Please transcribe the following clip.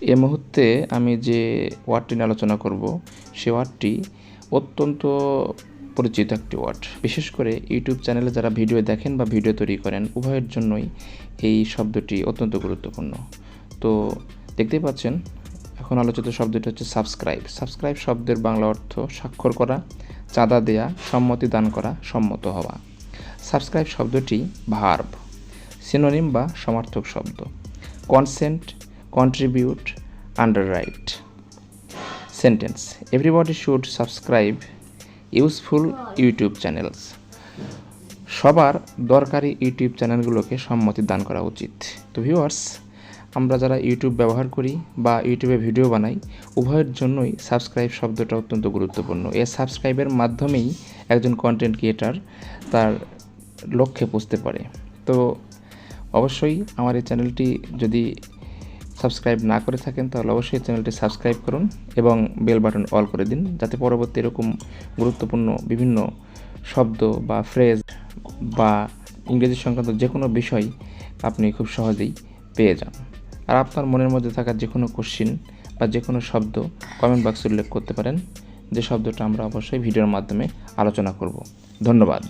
এই মুহূর্তে আমি যে ওয়ার্ডটি নিয়ে আলোচনা করব সে ওয়ার্ডটি অত্যন্ত পরিচিত একটি ওয়ার্ড। বিশেষ করে ইউটিউব চ্যানেলে যারা ভিডিও দেখেন বা ভিডিও তৈরি করেন উভয়ের জন্যই এই শব্দটি অত্যন্ত গুরুত্বপূর্ণ। তো দেখতেই পাচ্ছেন এখন আলোচিত শব্দটি হচ্ছে সাবস্ক্রাইব। সাবস্ক্রাইব শব্দের বাংলা অর্থ স্বাক্ষর করা, চাঁদা দেয়া, সম্মতি দান করা, সম্মত হওয়া। সাবস্ক্রাইব শব্দটি ভার্ব, সিনোনিম বা সমার্থক শব্দ। Consent, contribute, underwrite. Sentence: everybody should subscribe useful YouTube channels. সবার দরকারি ইউটিউব চ্যানেলগুলোকে সম্মতি দান করা উচিত। তো ভিউয়ার্স, আমরা যারা ইউটিউব ব্যবহার করি বা ইউটিউবে ভিডিও বানাই উভয়ের জন্যই সাবস্ক্রাইব শব্দটা অত্যন্ত গুরুত্বপূর্ণ। এই সাবস্ক্রাইবের মাধ্যমেই একজন কন্টেন্ট ক্রিয়েটার তার লক্ষ্যে পৌঁছতে পারে। তো অবশ্যই আমার এই চ্যানেলটি যদি সাবস্ক্রাইব না করে থাকেন তাহলে অবশ্যই চ্যানেলটি সাবস্ক্রাইব করুন এবং বেল বাটন অল করে দিন, যাতে পরবর্তী এরকম গুরুত্বপূর্ণ বিভিন্ন শব্দ বা ফ্রেজ বা ইংরেজি সংক্রান্ত যে কোনো বিষয় আপনি খুব সহজেই পেয়ে যান। আর আপনার মনের মধ্যে থাকা যে কোনো কোশ্চিন বা যে কোনো শব্দ কমেন্ট বক্সে উল্লেখ করতে পারেন, যে শব্দটা আমরা অবশ্যই ভিডিওর মাধ্যমে আলোচনা করব। ধন্যবাদ।